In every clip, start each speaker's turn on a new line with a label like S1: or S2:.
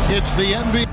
S1: It's the NBA.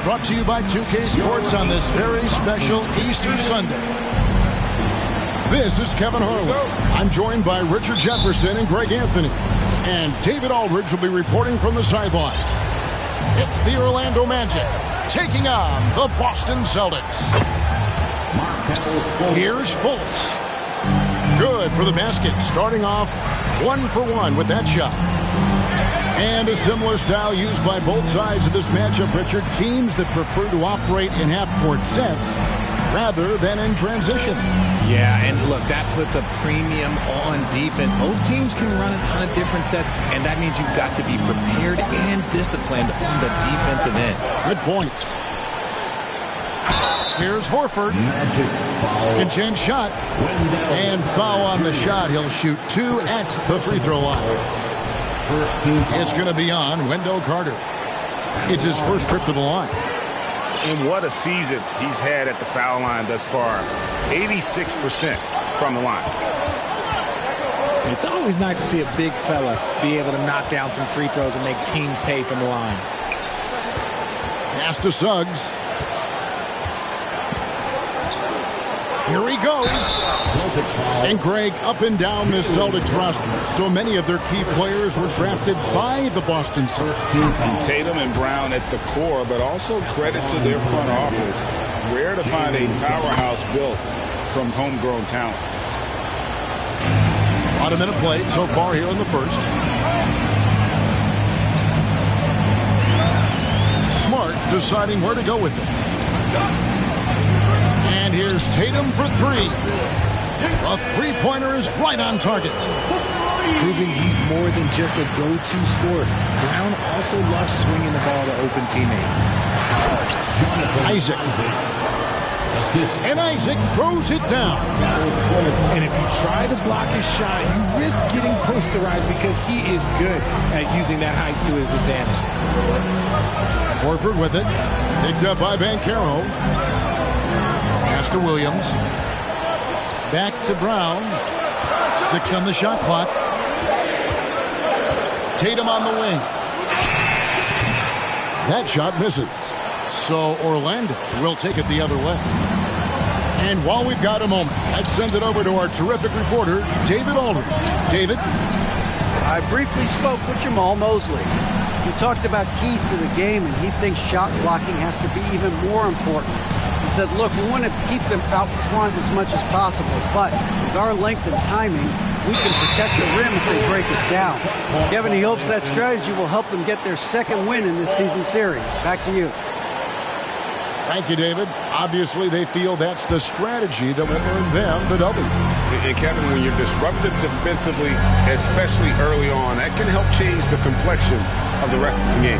S1: Brought to you by 2K Sports on this very special Easter Sunday. This is Kevin Harlan. I'm joined by Richard Jefferson and Greg Anthony. And David Aldridge will be reporting from the sideline. It's the Orlando Magic taking on the Boston Celtics. Here's Fultz. Good for the basket, starting off 1 for 1 with that shot. And a similar style used by both sides of this matchup, Richard. Teams that prefer to operate in half-court sets rather than in transition.
S2: Yeah, and look, that puts a premium on defense. Both teams can run a ton of different sets, and that means you've got to be prepared and disciplined on the defensive end.
S1: Good point. Here's Horford. Second chance shot. And foul on the shot. He'll shoot 2 at the free throw line. It's going to be on Wendell Carter. It's his first trip to the line.
S3: And what a season he's had at the foul line thus far. 86% from the line.
S2: It's always nice to see a big fella be able to knock down some free throws and make teams pay from the line.
S1: Pass to Suggs. Here he goes. And Greg, up and down this Celtics roster, so many of their key players were drafted by the Boston Celtics.
S3: And Tatum and Brown at the core, but also credit to their front office. Rare to find a powerhouse built from homegrown talent.
S1: About a minute played so far here in the first. Smart deciding where to go with it. And here's Tatum for 3. A three-pointer is right on target.
S2: Proving he's more than just a go-to scorer. Brown also loves swinging the ball to open teammates.
S1: Isaac. And Isaac throws it down.
S2: And if you try to block his shot, you risk getting posterized because he is good at using that height to his advantage.
S1: Horford with it. Picked up by Banchero. Pass to Williams. Back to Brown. 6 on the shot clock. Tatum on the wing. That shot misses. So Orlando will take it the other way. And while we've got a moment, let's send it over to our terrific reporter, David Aldridge. David?
S4: I briefly spoke with Jamal Mosley. We talked about keys to the game, and he thinks shot blocking has to be even more important. He said, look, we want to keep them out front as much as possible, but with our length and timing, we can protect the rim if they break us down. Kevin, he hopes that strategy will help them get their second win in this season series. Back to you.
S1: Thank you, David. Obviously, they feel that's the strategy that will earn them the W.
S3: And Kevin, when you're disruptive defensively, especially early on, that can help change the complexion of the rest of the game.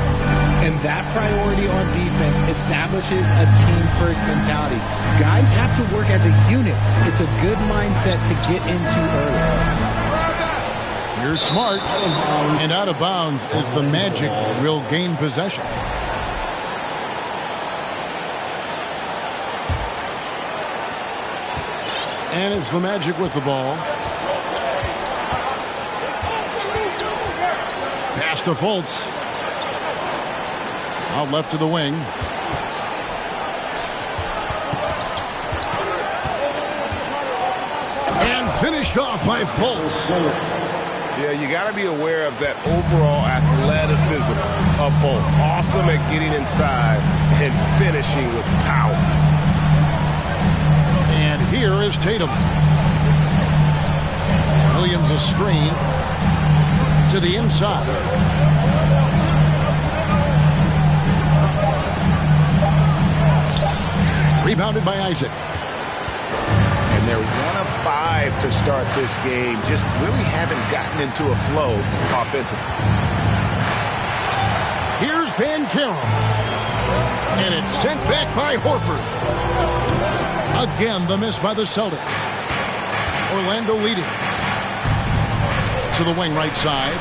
S2: And that priority on defense establishes a team-first mentality. Guys have to work as a unit. It's a good mindset to get into early.
S1: You're smart. And out of bounds as the Magic will gain possession. And it's the Magic with the ball. Pass to Fultz. Out left to the wing. And finished off by Fultz.
S3: Yeah, you got to be aware of that overall athleticism of Fultz. Awesome at getting inside and finishing with power.
S1: And here is Tatum. Williams a screen to the inside. Rebounded by Isaac.
S3: And they're 1 of 5 to start this game. Just really haven't gotten into a flow offensively.
S1: Here's Banchero. And it's sent back by Horford. Again, the miss by the Celtics. Orlando leading. To the wing right side.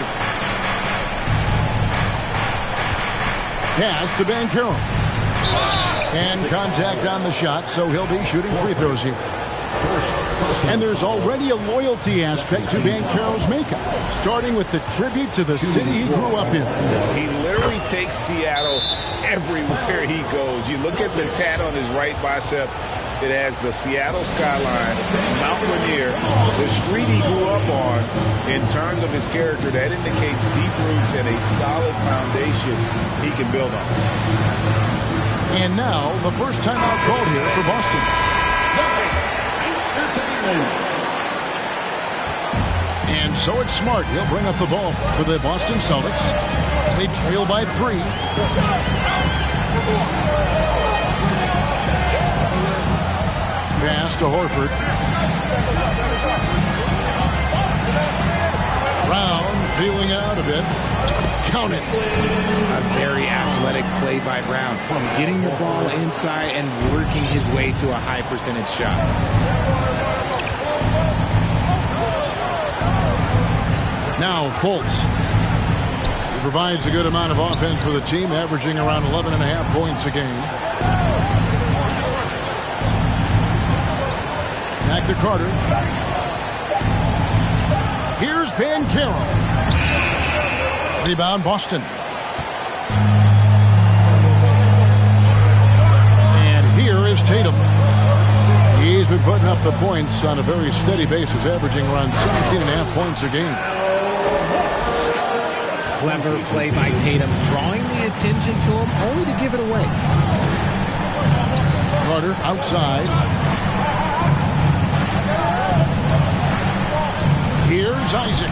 S1: Pass to Banchero. And contact on the shot, so he'll be shooting free throws here. And there's already a loyalty aspect to Banchero's makeup, starting with the tribute to the city he grew up in.
S3: He literally takes Seattle everywhere he goes. You look at the tat on his right bicep. It has the Seattle skyline, Mount Rainier, the street he grew up on. In terms of his character, that indicates deep roots and a solid foundation he can build on.
S1: And now, the first timeout called here for Boston. And so it's Smart. He'll bring up the ball for the Boston Celtics. They trail by 3. Pass to Horford. Brown feeling out a bit. Count it.
S2: A very athletic play by Brown. Getting the ball inside and working his way to a high percentage shot.
S1: Now Fultz. He provides a good amount of offense for the team, averaging around 11.5 points a game. Back to Carter. Here's Banchero. Rebound Boston. And here is Tatum. He's been putting up the points on a very steady basis, averaging around 17.5 points a game.
S2: Clever play by Tatum, drawing the attention to him, only to give it away.
S1: Carter outside. Here's Isaac.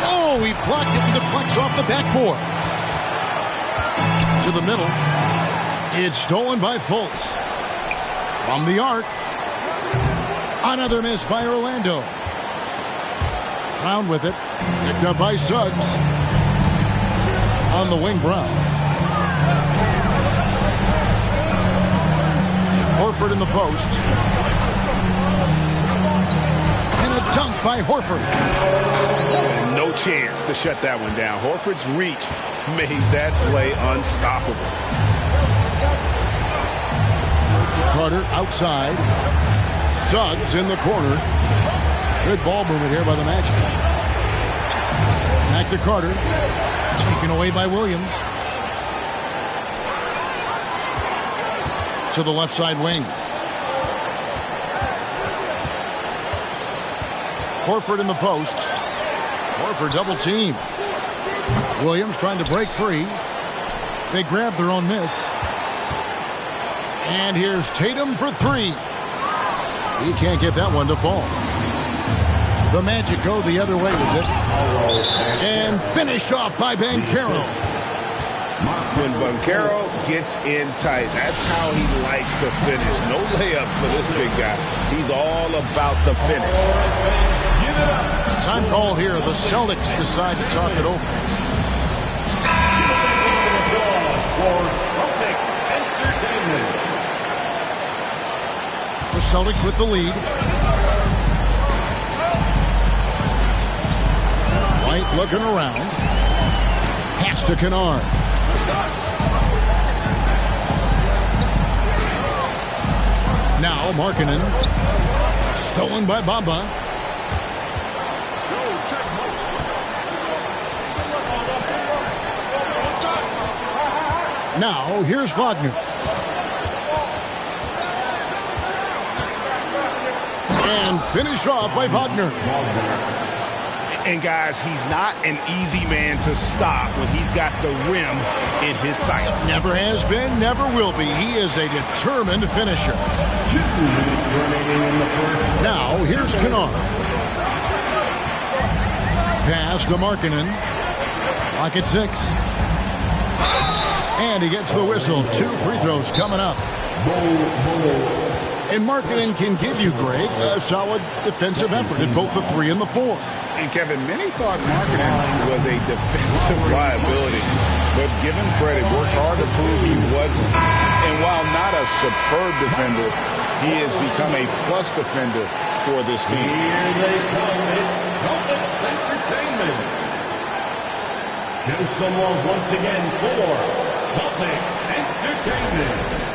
S1: Oh, he blocked it and deflects off the backboard. To the middle. It's stolen by Fultz. From the arc. Another miss by Orlando. Brown with it. Picked up by Suggs. On the wing, Brown. Horford in the post. And a dunk by Horford.
S3: And no chance to shut that one down. Horford's reach made that play unstoppable.
S1: Carter outside. Suggs in the corner. Good ball movement here by the Magic. Back to Carter. Taken away by Williams. To the left side wing. Horford in the post. Horford double team. Williams trying to break free. They grab their own miss. And here's Tatum for three. He can't get that one to fall. The Magic go the other way with it. And finished off by Banchero.
S3: When Banchero gets in tight, that's how he likes to finish. No layup for this big guy. He's all about the finish.
S1: Time call here. The Celtics decide to talk it over. The Celtics with the lead. White looking around. Pass to Kennard. Now Markkanen. Stolen by Bamba. Now here's Wagner. And finished off by Wagner.
S3: And guys, he's not an easy man to stop when he's got the rim in his sights.
S1: Never has been, never will be. He is a determined finisher. Now, here's Kennard. Pass to Markkanen. Clock at 6. And he gets the whistle. 2 free throws coming up. And Markkanen can give you, Greg, a solid defensive effort at both the 3 and the 4.
S3: And Kevin, many thought Markkanen was a defensive liability, but given credit, worked hard to prove he wasn't. And while not a superb defender, he has become a plus defender for this team.
S5: Here they come. It's Celtics Entertainment. Give some love once again for Celtics Entertainment.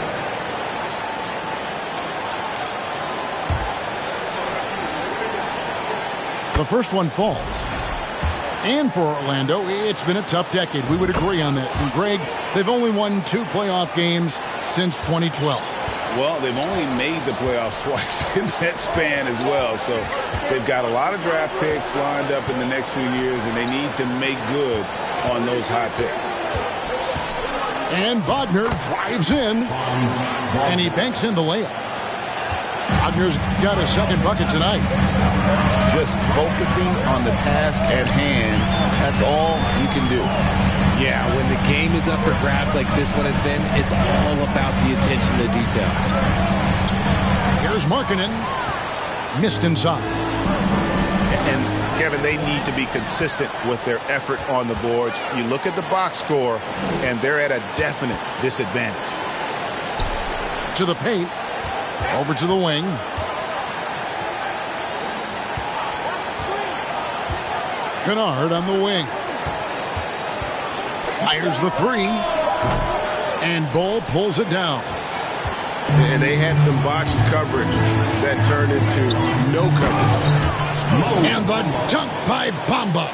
S1: The first one falls. And for Orlando, it's been a tough decade. We would agree on that. And Greg, they've only won 2 playoff games since 2012.
S3: Well, they've only made the playoffs twice in that span as well. So they've got a lot of draft picks lined up in the next few years, and they need to make good on those high picks.
S1: And Wagner drives in, and he banks in the layup. Wagner's got a second bucket tonight.
S3: Just focusing on the task at hand, that's all you can do.
S2: Yeah, when the game is up for grabs like this one has been, it's all about the attention to detail.
S1: Here's Markkanen. Missed inside.
S3: And, Kevin, they need to be consistent with their effort on the boards. You look at the box score, and they're at a definite disadvantage.
S1: To the paint. Over to the wing. Kennard on the wing. Fires the 3. And Bull pulls it down.
S3: And they had some botched coverage that turned into no coverage.
S1: And the dunk by Bamba.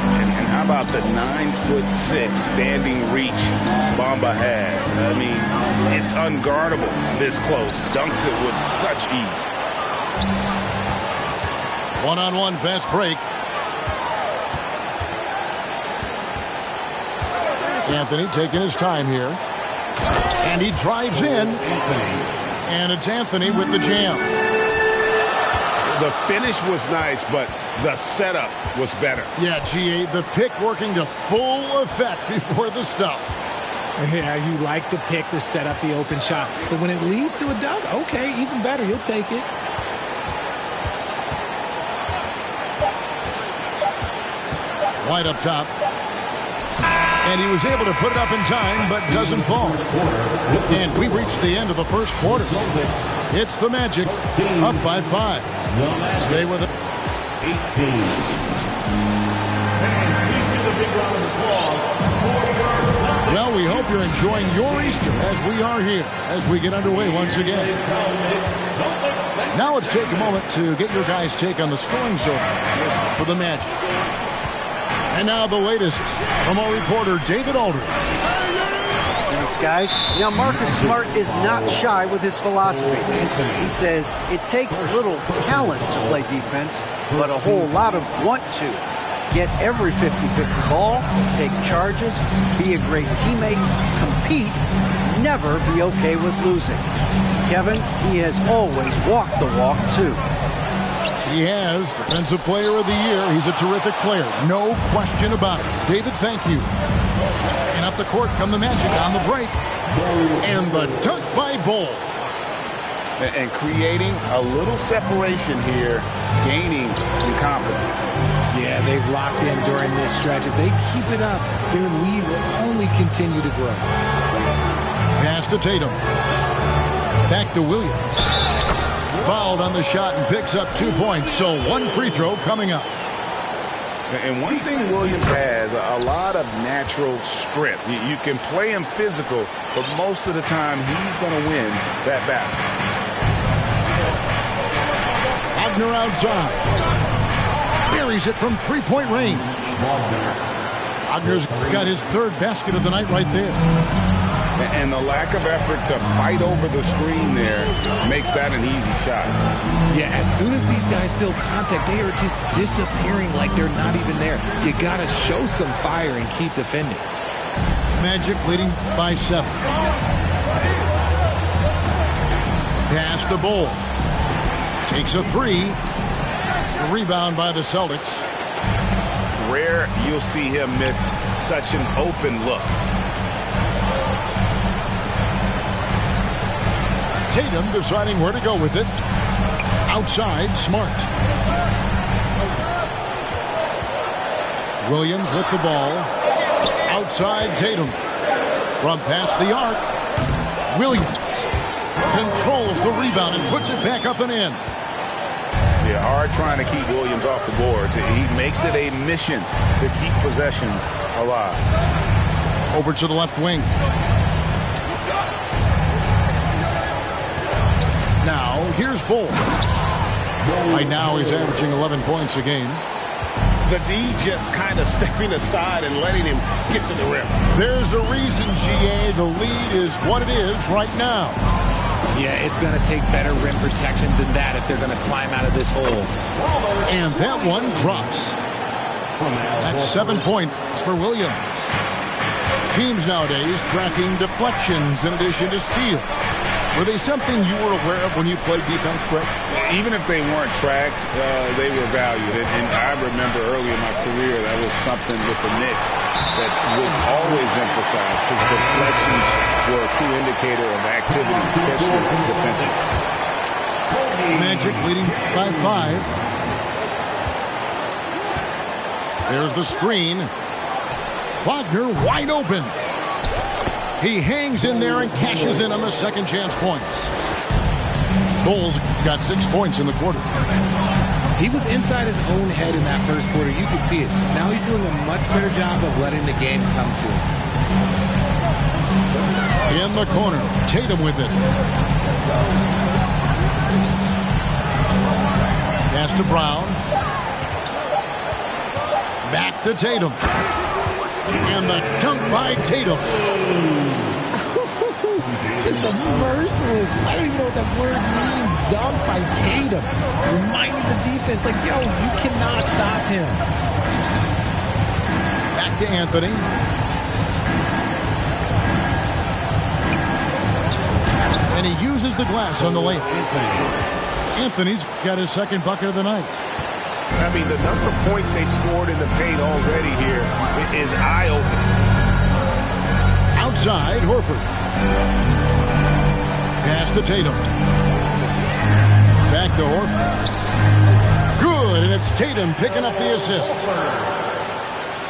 S3: And how about the 9'6" standing reach Bamba has? I mean, it's unguardable this close. Dunks it with such ease.
S1: One-on-one fast break. Anthony taking his time here. And he drives in. And it's Anthony with the jam.
S3: The finish was nice, but the setup was better.
S1: Yeah, GA, the pick working to full effect before the stuff.
S2: Yeah, you like the pick to set up the open shot. But when it leads to a dunk, okay, even better. You'll take it.
S1: White up top. And he was able to put it up in time, but doesn't fall. And we've reached the end of the first quarter. It's the Magic, up by 5. Stay with it.
S5: 18. And please give a big round of applause for your Celtics.
S1: Well, we hope you're enjoying your Easter as we are here, as we get underway once again. Now let's take a moment to get your guys' take on the scoring so far for the Magic. And now the latest from our reporter, David Aldridge.
S4: Thanks, guys. Now, Marcus Smart is not shy with his philosophy. He says it takes little talent to play defense, but a whole lot of want to. Get every 50-50 ball, take charges, be a great teammate, compete, never be okay with losing. Kevin, he has always walked the walk, too.
S1: He has Defensive Player of the Year. He's a terrific player. No question about it. David, thank you. And up the court come the Magic on the break. And the dunk by Bull.
S3: And creating a little separation here, gaining some confidence.
S2: Yeah, they've locked in during this stretch. If they keep it up, their lead will only continue to grow.
S1: Pass to Tatum. Back to Williams. Fouled on the shot and picks up 2 points. So one free throw coming up.
S3: And one thing Williams has, a lot of natural strength. You can play him physical, but most of the time he's going to win that battle.
S1: Wagner outside. Buries it from three-point range. Wagner's got his third basket of the night right there.
S3: And the lack of effort to fight over the screen there makes that an easy shot.
S2: Yeah, as soon as these guys feel contact, they are just disappearing like they're not even there. You got to show some fire and keep defending.
S1: Magic leading by 7. Pass to Bull. Takes a 3. The rebound by the Celtics.
S3: Rare you'll see him miss such an open look.
S1: Tatum deciding where to go with it. Outside, Smart. Williams with the ball. Outside, Tatum. From past the arc. Williams controls the rebound and puts it back up and in.
S3: Yeah, hard trying to keep Williams off the board. He makes it a mission to keep possessions alive.
S1: Over to the left wing. Now, here's Bull. Right now, he's averaging 11 points a game.
S3: The D just kind of stepping aside and letting him get to the rim.
S1: There's a reason, GA, the lead is what it is right now.
S2: Yeah, it's going to take better rim protection than that if they're going to climb out of this hole.
S1: And that one drops. That's 7 points for Williams. Teams nowadays tracking deflections in addition to steals. Were they something you were aware of when you played defense, Greg?
S3: Even if they weren't tracked, they were valued. And I remember early in my career, that was something with the Knicks that would always emphasize, because deflections were a true indicator of activity, especially defensive.
S1: Magic leading by 5. There's the screen. Wagner wide open. He hangs in there and cashes in on the second chance points. Bulls got 6 points in the quarter.
S2: He was inside his own head in that first quarter. You could see it. Now he's doing a much better job of letting the game come to him.
S1: In the corner, Tatum with it. Pass to Brown. Back to Tatum. And the dunk by Tatum.
S2: Just a merciless, I don't even know what that word means, dunk by Tatum. Reminding the defense, like, yo, you cannot stop him.
S1: Back to Anthony. And he uses the glass on the layup. Anthony's got his second bucket of the night.
S3: I mean, the number of points they've scored in the paint already here is eye-opening.
S1: Outside, Horford. Pass to Tatum. Back to Horford. Good, and it's Tatum picking up the assist.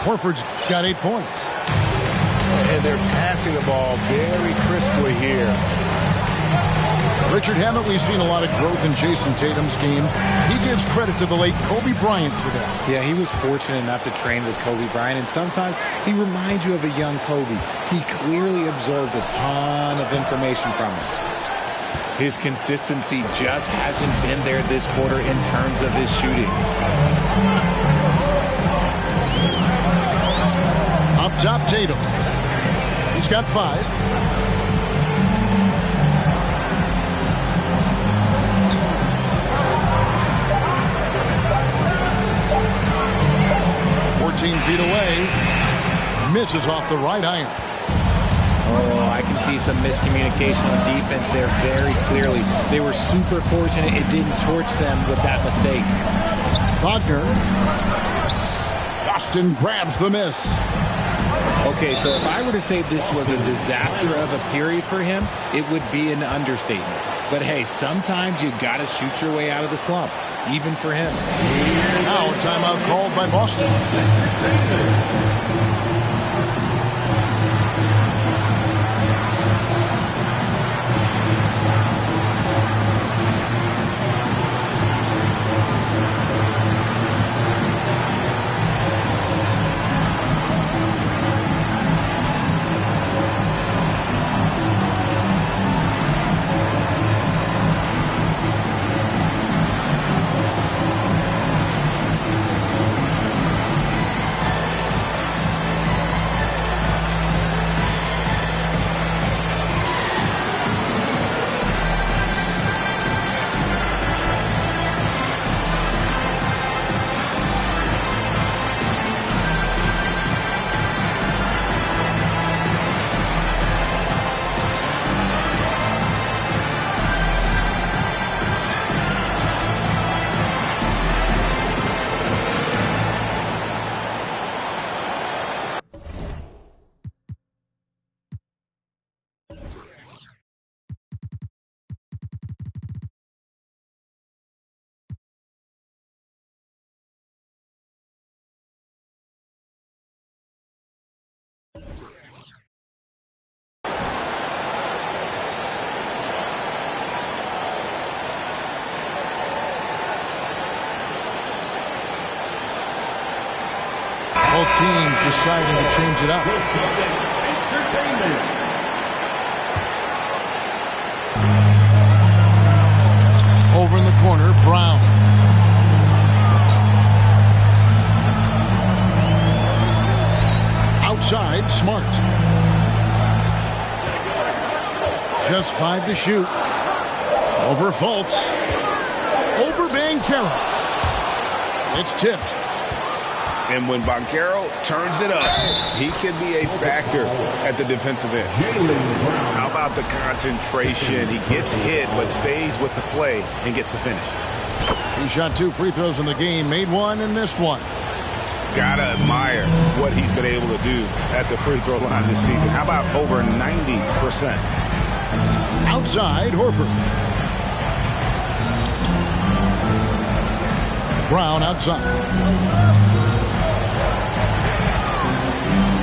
S1: Horford's got 8 points.
S3: And they're passing the ball very crisply here.
S1: Richard, haven't we seen a lot of growth in Jason Tatum's game? He gives credit to the late Kobe Bryant for that.
S2: Yeah, he was fortunate enough to train with Kobe Bryant, and sometimes he reminds you of a young Kobe. He clearly absorbed a ton of information from him. His consistency just hasn't been there this quarter in terms of his shooting.
S1: Up top, Tatum. He's got 5. Feet away, misses off the right iron.
S2: Oh, I can see some miscommunication on defense there very clearly. They were super fortunate it didn't torch them with that mistake.
S1: Wagner. Boston grabs the miss.
S2: Okay, so if I were to say this was a disaster of a period for him, it would be an understatement. But hey, sometimes you got to shoot your way out of the slump, even for him.
S1: Now a timeout called by Boston. Both teams deciding to change it up. Over in the corner, Brown. Outside, Smart. Just 5 to shoot. Over Fultz. Over Banchero. It's tipped.
S3: And when Banchero turns it up, he can be a factor at the defensive end. How about the concentration? He gets hit, but stays with the play and gets the finish.
S1: He shot 2 free throws in the game, made 1 and missed 1.
S3: Gotta admire what he's been able to do at the free throw line this season. How about over 90%?
S1: Outside, Horford. Brown outside.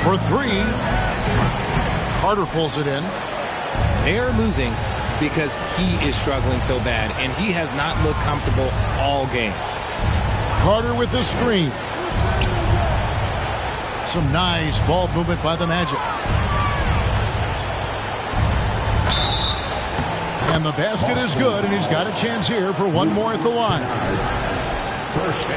S1: For 3. Carter pulls it in.
S2: They are losing because he is struggling so bad, and he has not looked comfortable all game.
S1: Carter with the screen. Some nice ball movement by the Magic. And the basket is good, and he's got a chance here for one more at the line.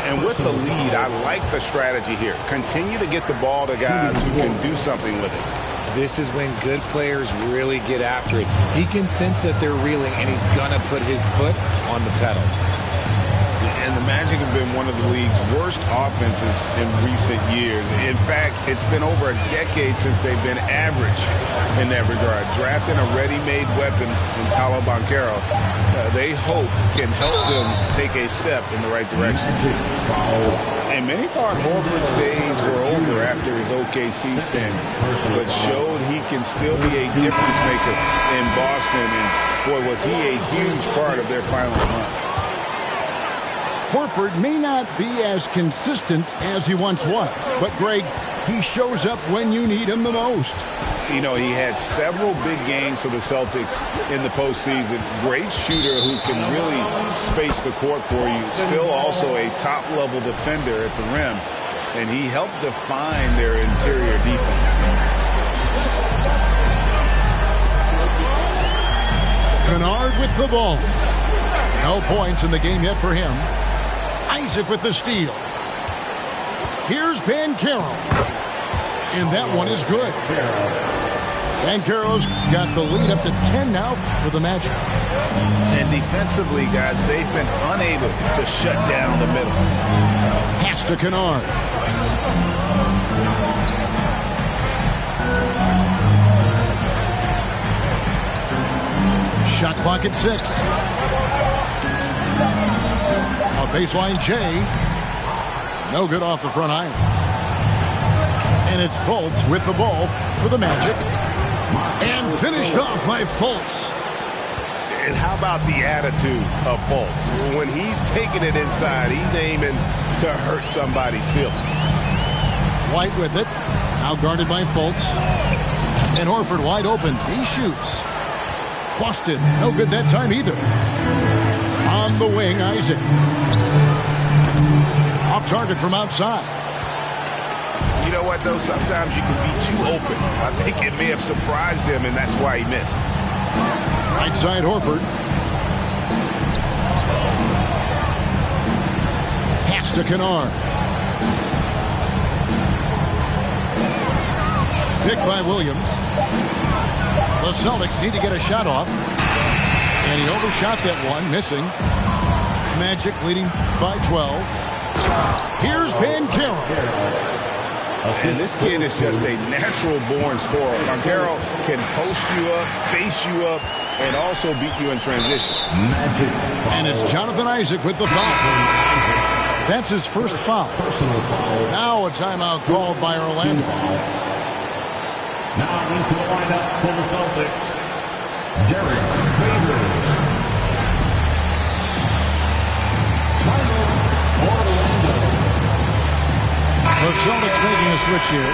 S3: And with the lead, I like the strategy here. Continue to get the ball to guys who can do something with it.
S2: This is when good players really get after it. He can sense that they're reeling, and he's going to put his foot on the pedal.
S3: And the Magic have been one of the league's worst offenses in recent years. In fact, it's been over a decade since they've been average in that regard. Drafting a ready-made weapon in Paolo Banchero, they hope can help them take a step in the right direction. And many thought Horford's days were over after his OKC stint, but showed he can still be a difference maker in Boston. And boy, was he a huge part of their final run.
S1: Horford may not be as consistent as he once was, but Greg, He shows up when you need him the most.
S3: You know, he had several big games for the Celtics in the postseason. Great shooter who can really space the court for you. Still also a top-level defender at the rim. And he helped define their interior defense.
S1: Kennard with the ball. No points in the game yet for him. Isaac with the steal. Here's Banchero. And that one is good. Banchero's got the lead up to 10 now for the Magic.
S3: And defensively, guys, they've been unable to shut down the middle.
S1: Pass to Kennard. Shot clock at 6. A baseline J. No good off the front iron. And it's Fultz with the ball for the Magic. And finished off by Fultz.
S3: And how about the attitude of Fultz? When he's taking it inside, he's aiming to hurt somebody's feelings.
S1: White with it. Now guarded by Fultz. And Horford wide open. He shoots. Boston, no good that time either. On the wing, Isaac. Off target from outside.
S3: You know what, though? Sometimes you can be too open. I think it may have surprised him, and that's why he missed.
S1: Right side, Horford. Pass to Kennard. Picked by Williams. The Celtics need to get a shot off. And he overshot that one, missing. Magic leading by 12. Here's Banchero.
S3: And this kid is just a natural-born scorer. Banchero can post you up, face you up, and also beat you in transition.
S1: And it's Jonathan Isaac with the foul. That's his first foul. Now a timeout called by Orlando.
S5: Now into the lineup for the Celtics, Derek Favors. Orlando.
S1: The Celtics making a switch here.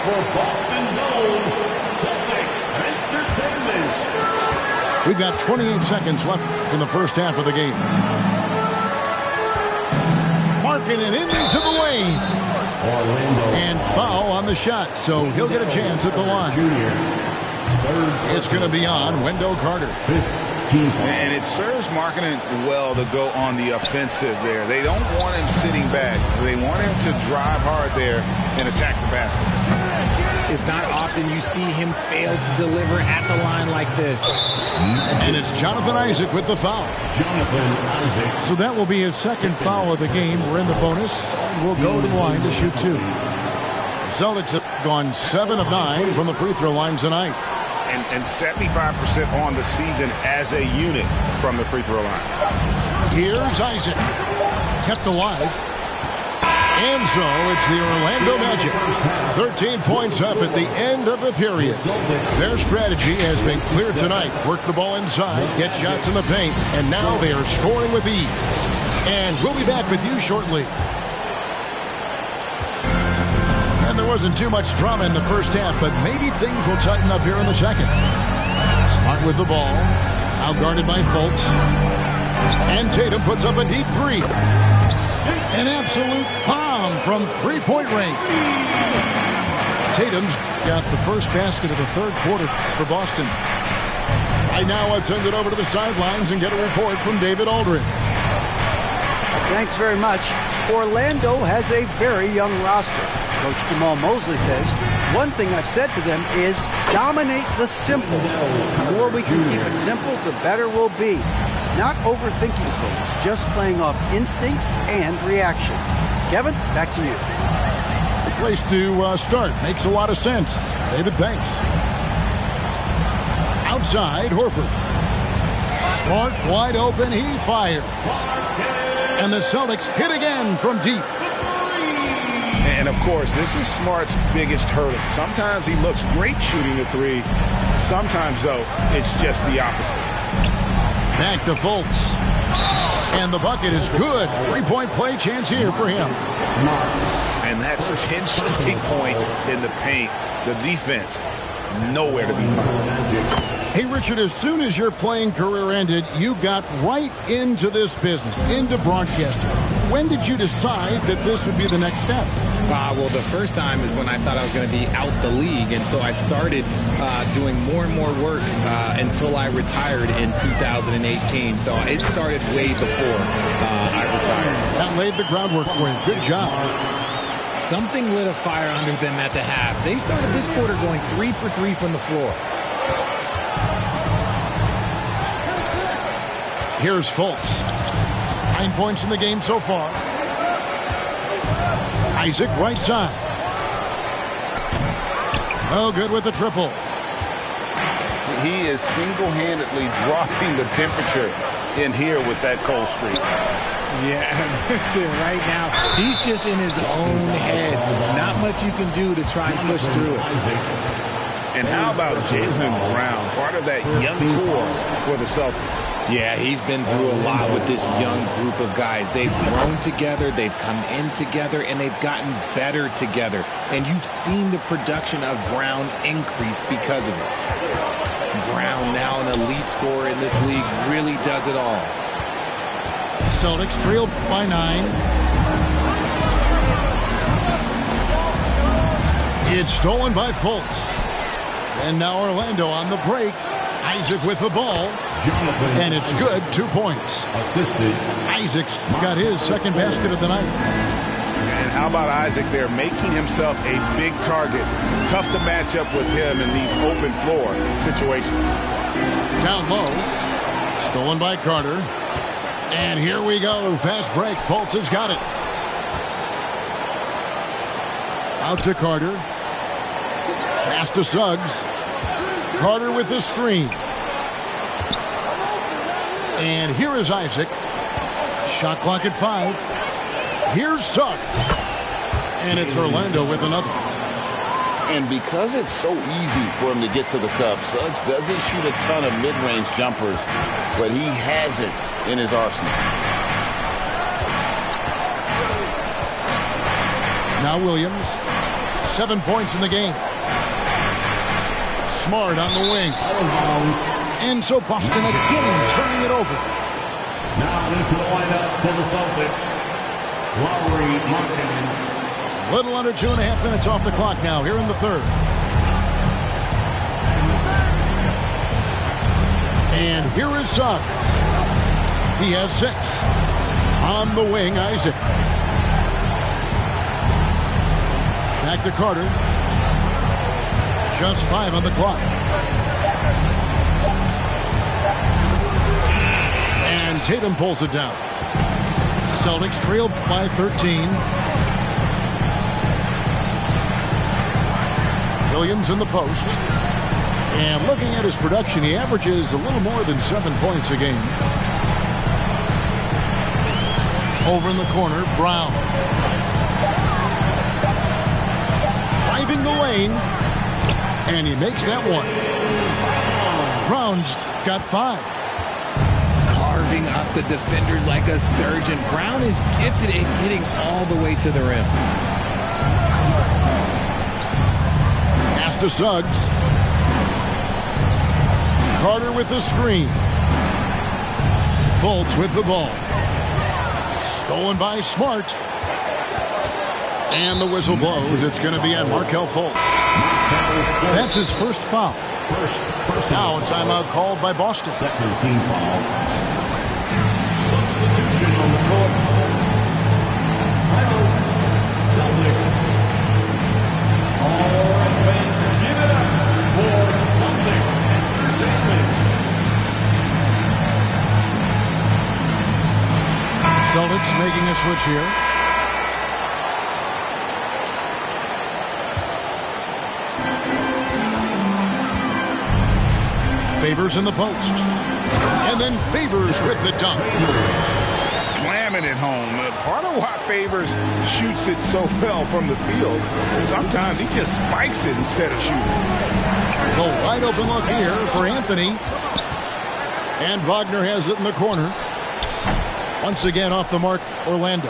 S5: For Boston Zone, Celtics Entertainment.
S1: We've got 28 seconds left in the first half of the game. Marking it into the lane. And foul on the shot, so he'll get a chance at the line. It's going to be on Wendell Carter.
S3: And it serves Markkanen well to go on the offensive there. They don't want him sitting back. They want him to drive hard there and attack the basket.
S2: It's not often you see him fail to deliver at the line like this.
S1: And it's Jonathan Isaac with the foul.
S5: Jonathan Isaac.
S1: So that will be his second foul of the game. We're in the bonus. We'll go to the line to shoot 2. Celtics have gone 7 of 9 from the free throw line tonight.
S3: And 75% on the season as a unit from the free throw line.
S1: Here's Isaac. Kept alive. And so it's the Orlando Magic. 13 points up at the end of the period. Their strategy has been clear tonight. Work the ball inside, get shots in the paint, and now they are scoring with ease. And we'll be back with you shortly. And there wasn't too much drama in the first half, but maybe things will tighten up here in the second. Smart with the ball. Now guarded by Fultz. And Tatum puts up a deep 3. An absolute bomb from three-point range. Tatum's got the first basket of the third quarter for Boston. Right now, let's send it over to the sidelines and get a report from David Aldridge.
S4: Thanks very much. Orlando has a very young roster. Coach Jamal Mosley says, one thing I've said to them is dominate the simple. The more we can keep it simple, the better we'll be. Not overthinking things, just playing off instincts and reaction. Kevin, back to you.
S1: The place to start. Makes a lot of sense. David, thanks. Outside, Horford. Smart, wide open, he fires. And the Celtics hit again from deep.
S3: And, of course, this is Smart's biggest hurdle. Sometimes he looks great shooting the 3. Sometimes, though, it's just the opposite.
S1: Back to Fultz. And the bucket is good. 3-point play chance here for him.
S3: And And that's 10 straight points in the paint. The defense, nowhere to be found.
S1: Hey, Richard, as soon as your playing career ended, you got right into this business, into broadcasting. When did you decide that this would be the next step?
S2: Well, the first time is when I thought I was going to be out the league, and so I started doing more and more work until I retired in 2018. So it started way before I retired.
S1: That laid the groundwork for you. Good job.
S2: Something lit a fire under them at the half. They started this quarter going 3 for 3 from the floor.
S1: Here's Fultz. 9 points in the game so far. Isaac right side. Oh, good with the triple.
S3: He is single-handedly dropping the temperature in here with that cold streak.
S2: Yeah, right now, he's just in his own head. Not much you can do to try and push through it.
S3: And how about Jaylen Brown, part of that young core for the Celtics?
S2: Yeah, he's been through a lot with this young group of guys. They've grown together, they've come in together, and they've gotten better together. And you've seen the production of Brown increase because of it. Brown, now an elite scorer in this league, really does it all.
S1: Celtics trailed by 9. It's stolen by Fultz. And now Orlando on the break. Isaac with the ball. And it's good. 2 points. Isaac's got his second basket of the night.
S3: And how about Isaac there making himself a big target? Tough to match up with him in these open floor situations.
S1: Down low. Stolen by Carter. And here we go. Fast break. Fultz has got it. Out to Carter. Pass to Suggs. Carter with the screen. And here is Isaac. Shot clock at 5. Here's Suggs. And it's Orlando with another.
S6: And because it's so easy for him to get to the cup, Suggs doesn't shoot a ton of mid-range jumpers, but he has it in his arsenal.
S1: Now Williams. 7 points in the game. Smart on the wing. And so Boston again turning it over.
S5: Now into the lineup for the Celtics, Lowry Markkanen.
S1: Little under 2.5 minutes off the clock now here in the third. And here is Suggs. He has 6. On the wing, Isaac. Back to Carter. Just 5 on the clock. And Tatum pulls it down. Celtics trailed by 13. Williams in the post. And looking at his production, he averages a little more than 7 points a game. Over in the corner, Brown. Driving the lane. And he makes that one. Brown's got 5.
S2: Carving up the defenders like a surgeon. Brown is gifted at getting all the way to the rim.
S1: Pass to Suggs. Carter with the screen. Fultz with the ball. Stolen by Smart. And the whistle blows. It's going to be on Markelle Fultz. That's his first foul. Now a timeout called by Boston.
S5: Second team foul. Substitution on the court. Celtics. All right, fans, give it up for Celtics Entertainment.
S1: Celtics making a switch here. Favors in the post. And then Favors with the dunk.
S3: Slamming it home. Part of why Favors shoots it so well from the field, sometimes he just spikes it instead of shooting.
S1: The wide open look here for Anthony. And Wagner has it in the corner. Once again off the mark, Orlando.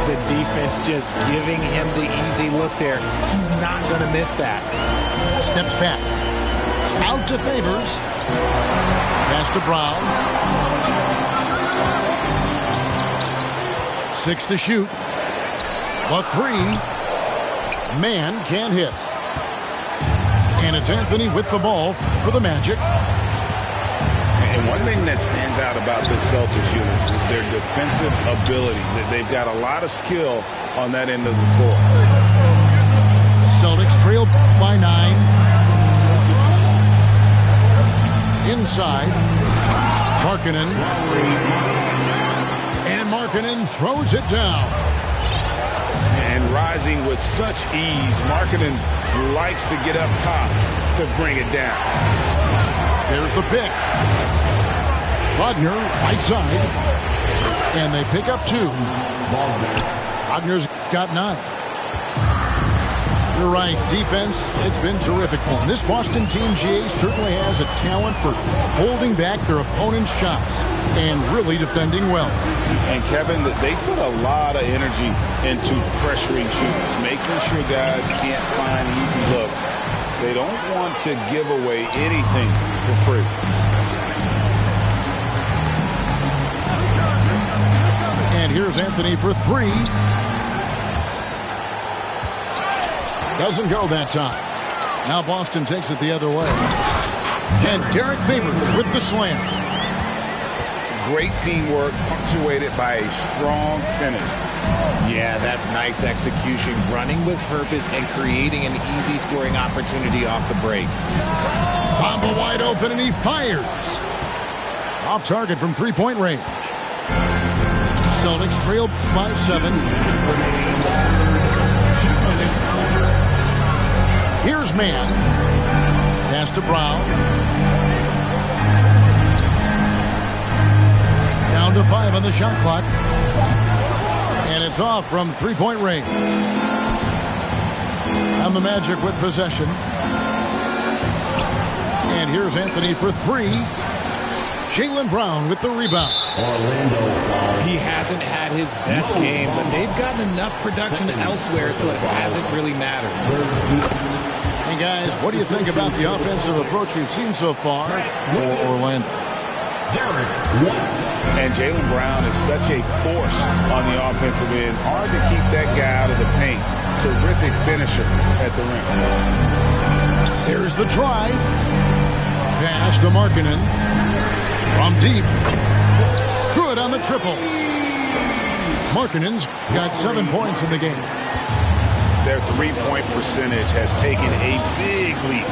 S2: The defense just giving him the easy look there. He's not going to miss that.
S1: Steps back. Out to Favors. Pass to Brown. 6 to shoot. The 3. Man can't hit. And it's Anthony with the ball for the Magic.
S3: And one thing that stands out about this Celtics unit is their defensive abilities. They've got a lot of skill on that end of the floor.
S1: Celtics trail by 9. Inside. Markkanen. And Markkanen throws it down.
S3: And rising with such ease, Markkanen likes to get up top to bring it down.
S1: There's the pick. Wagner, right side. And they pick up 2. Wagner's got 9. You're right, defense, it's been terrific for them. This Boston team, GA, certainly has a talent for holding back their opponent's shots and really defending well.
S3: And Kevin, they put a lot of energy into pressuring shooters, making sure guys can't find easy looks. They don't want to give away anything for free.
S1: And here's Anthony for 3. Doesn't go that time. Now Boston takes it the other way. And Derek Favors with the slam.
S3: Great teamwork punctuated by a strong finish.
S2: Yeah, that's nice execution, running with purpose and creating an easy scoring opportunity off the break.
S1: Bamba wide open and he fires. Off target from 3-point range. Celtics trail by 7. Here's Man. Pass to Brown. Down to 5 on the shot clock. And it's off from 3-point range. And the Magic with possession. And here's Anthony for 3. Jaylen Brown with the rebound.
S2: He hasn't had his best game, but they've gotten enough production elsewhere, so it hasn't really mattered.
S1: Hey, guys, what do you think about the offensive approach we've seen so far for Orlando?
S3: And Jaylen Brown is such a force on the offensive end. Hard to keep that guy out of the paint. Terrific finisher at the rim.
S1: There's the drive. Pass to Markkanen. From deep. Good on the triple. Markkanen's got 7 points in the game.
S3: Their three-point percentage has taken a big leap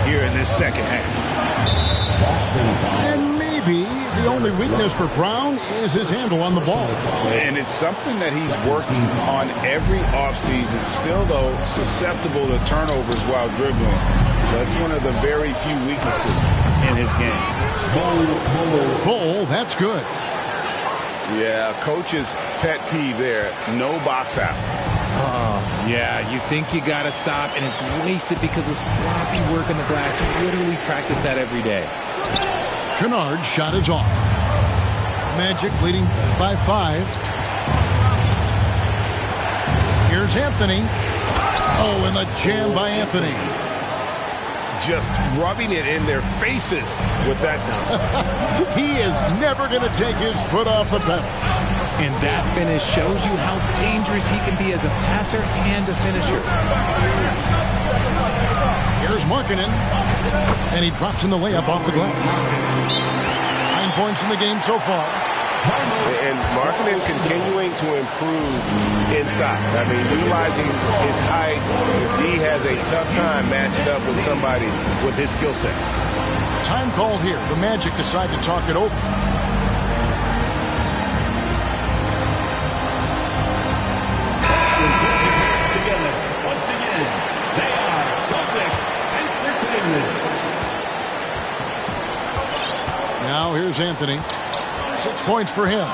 S3: here in this second half.
S1: And maybe the only weakness for Brown is his handle on the ball.
S3: And it's something that he's working on every offseason. Still, though, susceptible to turnovers while dribbling. That's one of the very few weaknesses in his game.
S1: Bull, that's good.
S3: Yeah, coach's pet peeve there. No box out.
S2: Yeah, you think you got to stop, and it's wasted because of sloppy work on the glass. You literally practice that every day.
S1: Kennard's shot is off. Magic leading by 5. Here's Anthony. Oh, and the jam by Anthony.
S3: Just rubbing it in their faces with that dunk.
S1: He is never going to take his foot off the pedal.
S2: And that finish shows you how dangerous he can be as a passer and a finisher.
S1: Here's Markkanen. And he drops in the layup off the glass. 9 points in the game so far.
S7: And Markkanen continuing to improve inside. I mean, utilizing his height. D has a tough time matching up with somebody with his skill set.
S1: Time called here. The Magic decide to talk it over.
S5: Once again, they are Celtics Entertainment.
S1: Now here's Anthony. 6 points for him.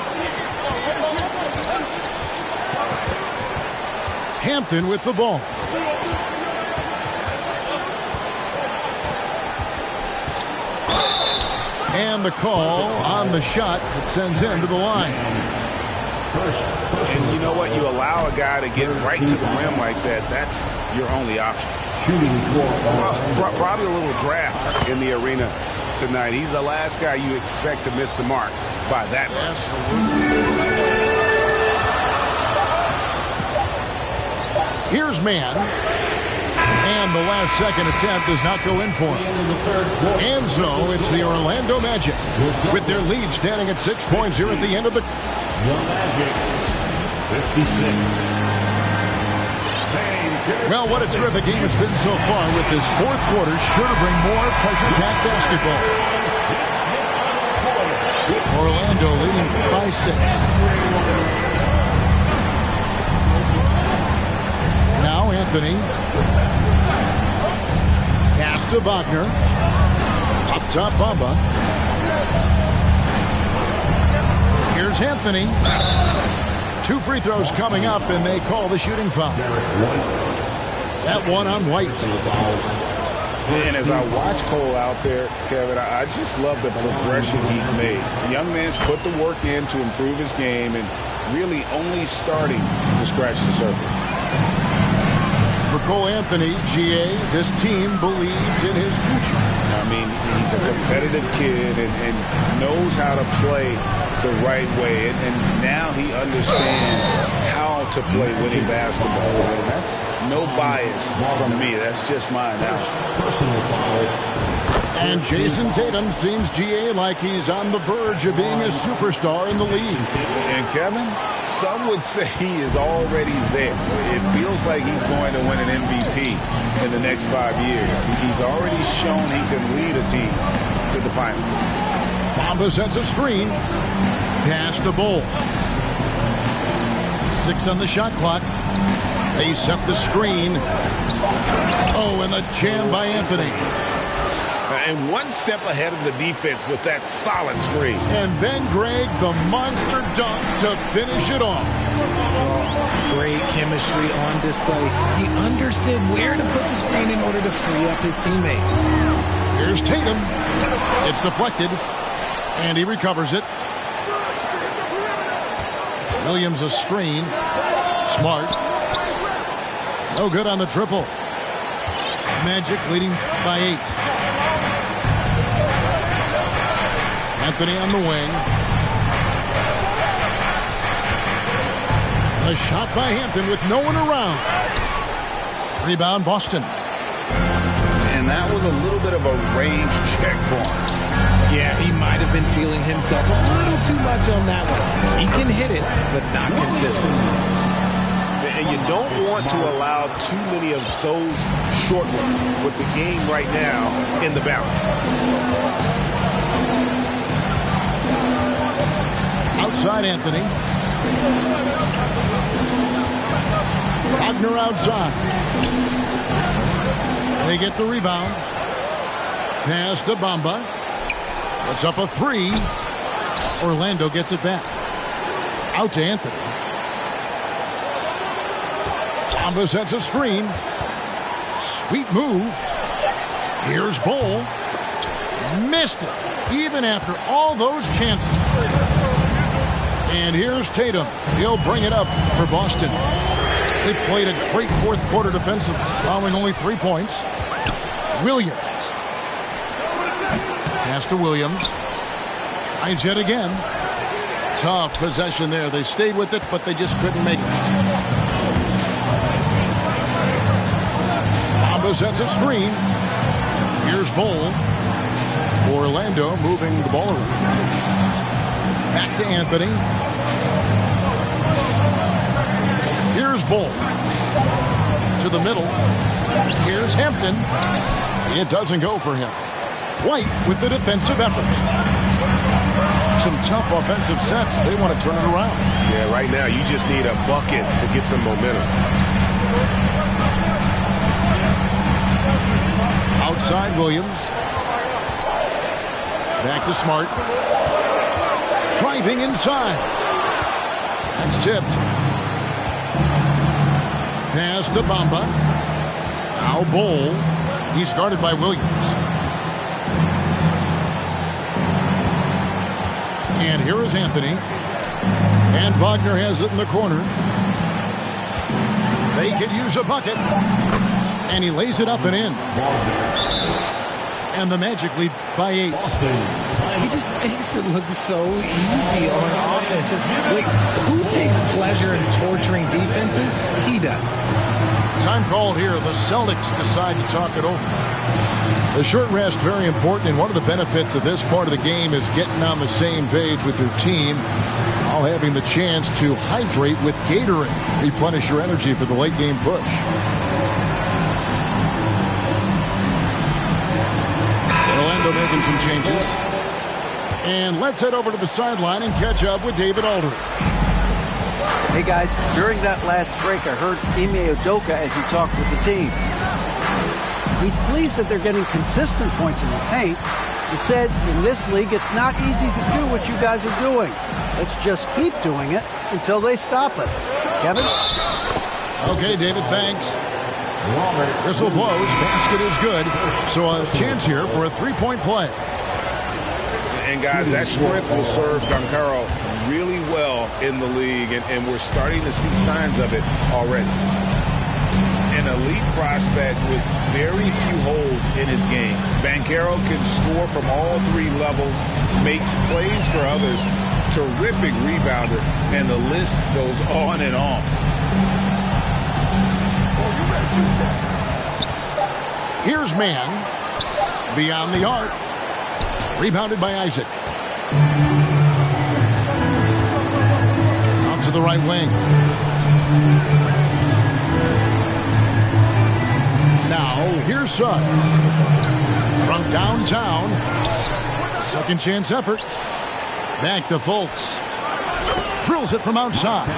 S1: Hampton with the ball. And the call on the shot that sends him to the line.
S3: And you know what? You allow a guy to get right to the rim like that. That's your only option. Well, probably a little draft in the arena tonight. He's the last guy you expect to miss the mark by that much.
S1: Here's man. And the last second attempt does not go in for him. And so it's the Orlando Magic with their lead standing at 6 points here at the end of the...
S5: The Magic, 56.
S1: Well, what a terrific game it's been so far with this fourth quarter. Sure to bring more pressure-packed basketball. Orlando leading by 6. Now Anthony. Pass to Wagner. Up top, Bamba. Here's Anthony. 2 free throws coming up, and they call the shooting foul. That one on White.
S3: And as I watch Cole out there, Kevin, I just love the progression he's made. The young man's put the work in to improve his game and really only starting to scratch the surface.
S1: For Cole Anthony, GA, this team believes in his future.
S3: I mean, he's a competitive kid and knows how to play the right way. And now he understands how to play winning basketball. And that's no bias from me. That's just my analysis.
S5: Personal foul.
S1: And Jason Tatum seems, GA, like he's on the verge of being a superstar in the league.
S3: And Kevin, some would say he is already there. It feels like he's going to win an MVP in the next 5 years. He's already shown he can lead a team to the finals.
S1: Bamba sets a screen. Pass to Bull. 6 on the shot clock. They set the screen. Oh, and the jam by Anthony.
S3: And one step ahead of the defense with that solid screen.
S1: And then, Greg, the monster dunk to finish it off.
S2: Great chemistry on display. He understood where to put the screen in order to free up his teammate.
S1: Here's Tatum. It's deflected. And he recovers it. Williams a screen. Smart. No good on the triple. Magic leading by 8. Anthony on the wing. A shot by Hampton with no one around. Rebound Boston.
S3: And that was a little bit of a range check for him.
S2: Yeah, he might have been feeling himself a little too much on that one. He can hit it, but not consistent.
S3: And you don't want to allow too many of those short ones with the game right now in the balance.
S1: Outside Anthony. Wagner outside. They get the rebound. Pass to Bamba. It's up a 3. Orlando gets it back. Out to Anthony. Bamba sets a screen. Sweet move. Here's Bull. Missed it, even after all those chances. And here's Tatum. He'll bring it up for Boston. They played a great fourth quarter defensive, allowing only 3 points. Williams. Pass to Williams. Tries yet again. Tough possession there. They stayed with it, but they just couldn't make it. Bamba sets a screen. Here's Bull. Orlando moving the ball around. Back to Anthony. Here's Bull. To the middle. Here's Hampton. It doesn't go for him. White with the defensive effort. Some tough offensive sets. They want to turn it around.
S7: Yeah, right now you just need a bucket to get some momentum.
S1: Outside Williams. Back to Smart. Driving inside. That's tipped. Pass to Bamba. Now Bull. He's guarded by Williams. And here is Anthony. And Wagner has it in the corner. They could use a bucket. And he lays it up and in. And the Magic lead by 8.
S2: He just makes it look so easy on offense. Like, who takes pleasure in torturing defenses? He does.
S1: Time called here. The Celtics decide to talk it over. The short rest, very important, and one of the benefits of this part of the game is getting on the same page with your team, while having the chance to hydrate with Gatorade. Replenish your energy for the late game push. Orlando making some changes. And let's head over to the sideline and catch up with David Aldridge.
S4: Hey guys, during that last break, I heard Ime Udoka as he talked with the team. He's pleased that they're getting consistent points in the paint. He said, in this league, it's not easy to do what you guys are doing. Let's just keep doing it until they stop us. Kevin?
S1: Okay, David, thanks. Whistle blows. Basket is good. So a chance here for a three-point play.
S3: And, guys, that strength will serve Banchero really well in the league, and we're starting to see signs of it already. An elite prospect with very few holes in his game. Banchero can score from all 3 levels, makes plays for others, terrific rebounder, and the list goes on and on.
S1: Here's Man. Beyond the arc. Rebounded by Isaac. Out to the right wing. Now, here's Suggs. From downtown. Second chance effort. Back to Fultz. Drills it from outside.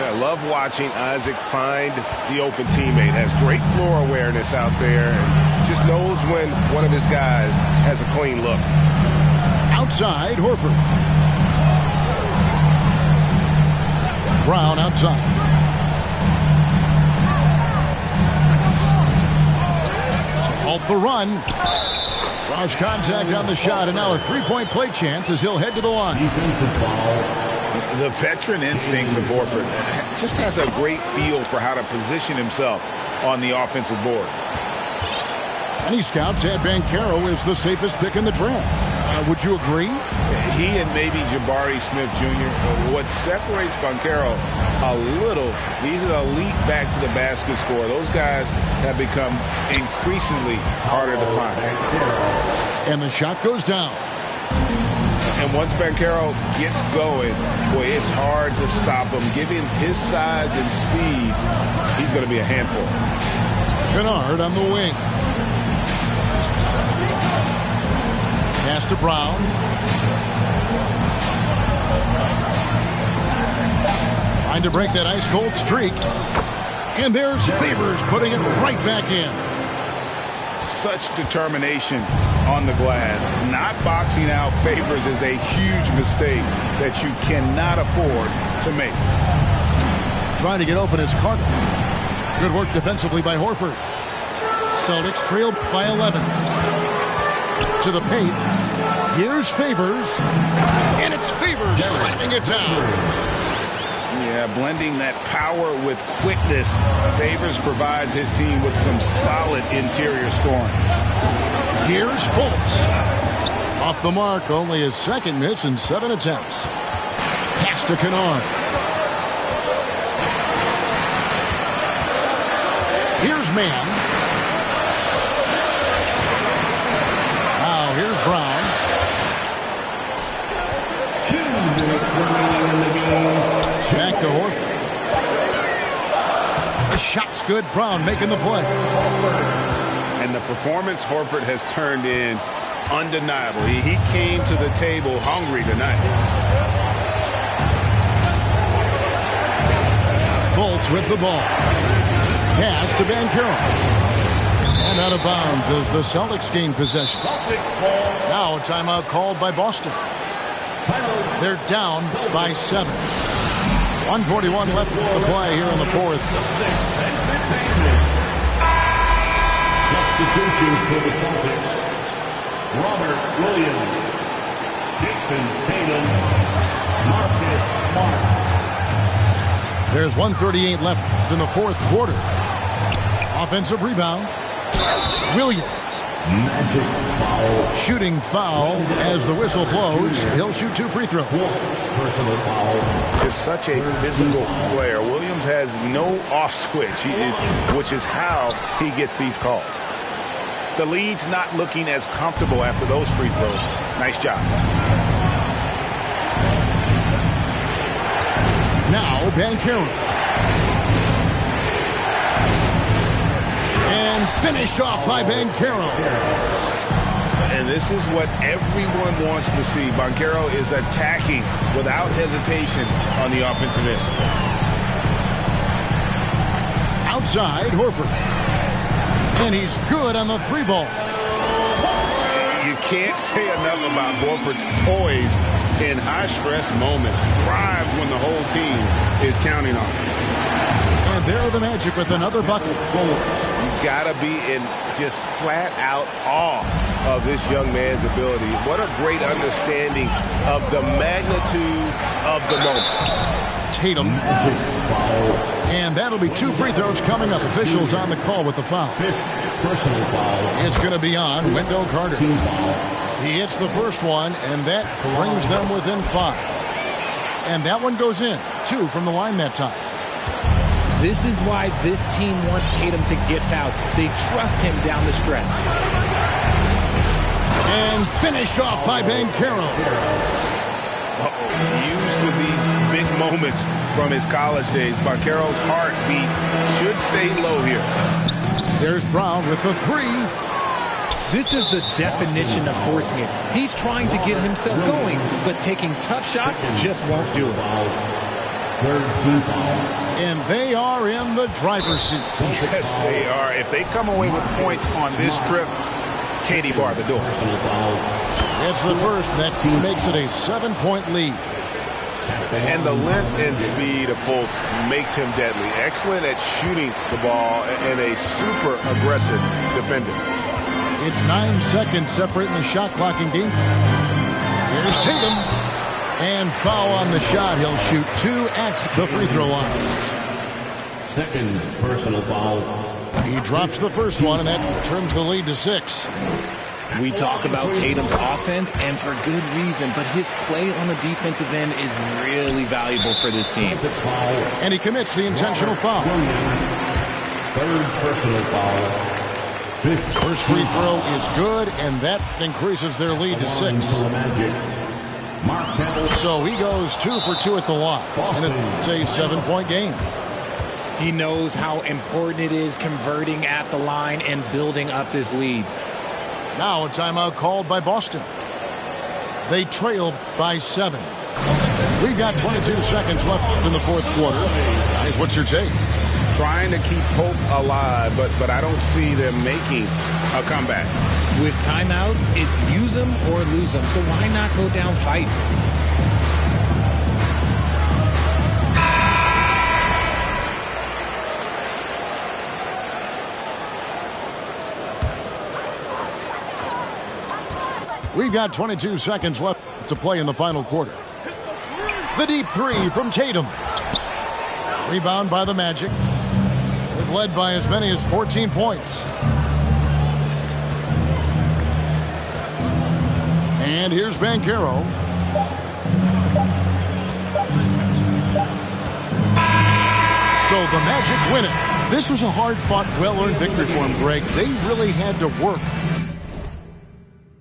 S7: I love watching Isaac find the open teammate. Has great floor awareness out there. And just knows when one of his guys has a clean look.
S1: Outside, Horford. Brown outside. To halt the run. Draws contact on the shot, and now a three-point play chance as he'll head to the line.
S5: Defensive foul.
S3: The veteran instincts of Horford just has a great feel for how to position himself on the offensive board.
S1: Many scouts had Banchero as the safest pick in the draft. Would you agree?
S3: He and maybe Jabari Smith Jr. What separates Banchero a little, he's an elite back to the basket scorer. Those guys have become increasingly harder to find.
S1: And the shot goes down.
S3: And once Banchero gets going, boy, it's hard to stop him. Given his size and speed, he's going to be a handful.
S1: Kennard on the wing. Pass to Brown. Trying to break that ice-cold streak. And there's Favors putting it right back in.
S3: Such determination on the glass. Not boxing out Favors is a huge mistake that you cannot afford to make.
S1: Trying to get open is Carter. Good work defensively by Horford. Celtics trailed by 11. To the paint. Here's Favors. And it's Favors slamming it down.
S3: Yeah, blending that power with quickness. Favors provides his team with some solid interior scoring.
S1: Here's Fultz. Off the mark, only his second miss in 7 attempts. Pass to Kennard. Here's Man. Now here's Brown.
S5: 2 minutes remaining in the game.
S1: Back to Horford. The shot's good. Brown making the play.
S3: And the performance Horford has turned in, undeniable. He came to the table hungry tonight.
S1: Fultz with the ball. Pass to Banchero. And out of bounds as the Celtics gain possession. Now a timeout called by Boston. They're down by 7. 1:41 left to play here in the fourth.
S5: Substitutions for the Celtics. Robert Williams, Jason Tatum, Marcus
S1: There's 1:38 left in the fourth quarter. Offensive rebound. Williams.
S5: Magic foul.
S1: Shooting foul as the whistle blows. He'll shoot 2 free throws.
S5: Personal foul.
S3: Just such a physical player. Williams has no off switch, which is how he gets these calls. The lead's not looking as comfortable after those free throws. Nice job.
S1: Now Banchero. And finished off by Banchero.
S3: And this is what everyone wants to see. Banchero is attacking without hesitation on the offensive end.
S1: Outside, Horford. And he's good on the 3-ball.
S3: You can't say enough about Horford's poise in high-stress moments. Thrives when the whole team is counting on him.
S1: And there are the Magic with another bucket.
S3: You gotta be in just flat-out awe of this young man's ability. What a great understanding of the magnitude of the moment.
S1: Tatum. And that'll be 2 free throws coming up. Officials on the call with the foul.
S5: Personal foul.
S1: It's going to be on Wendell Carter. He hits the first one, and that brings them within 5. And that one goes in. 2 from the line that time.
S8: This is why this team wants Tatum to get fouled. They trust him down the stretch.
S1: And finished off by Banchero.
S3: Used to these big moments from his college days. Banchero's heartbeat should stay low here.
S1: There's Brown with the 3.
S8: This is the definition of forcing it. He's trying to get himself going, but taking tough shots just won't do it.
S5: Third team foul.
S1: And they are in the driver's seat.
S3: Yes, they are. If they come away with points on this trip, Katie bar the door.
S1: It's the first. That makes it a 7-point lead.
S3: And the length and speed of Fultz makes him deadly. Excellent at shooting the ball and a super aggressive defender.
S1: It's 9 seconds separating the shot clock and game time. Here's Tatum. And foul on the shot. He'll shoot 2 at the free throw line.
S5: Second personal foul.
S1: He drops the first one, and that trims the lead to 6.
S8: We talk about Tatum's offense, and for good reason, but his play on the defensive end is really valuable for this team.
S1: And he commits the intentional foul.
S5: Third personal foul.
S1: First free throw is good, and that increases their lead to 6. So he goes 2 for 2 at the line, and it's a 7-point game.
S8: He knows how important it is converting at the line and building up this lead.
S1: Now a timeout called by Boston. They trail by 7. We've got 22 seconds left in the fourth quarter. Guys, what's your take?
S3: Trying to keep hope alive, but I don't see them making a comeback.
S8: With timeouts, it's use them or lose them. So why not go down fighting?
S1: We've got 22 seconds left to play in the final quarter. The deep 3 from Tatum. Rebound by the Magic. They've led by as many as 14 points. And here's Banchero. So the Magic win it. This was a hard-fought, well-earned victory for him, Greg. They really had to work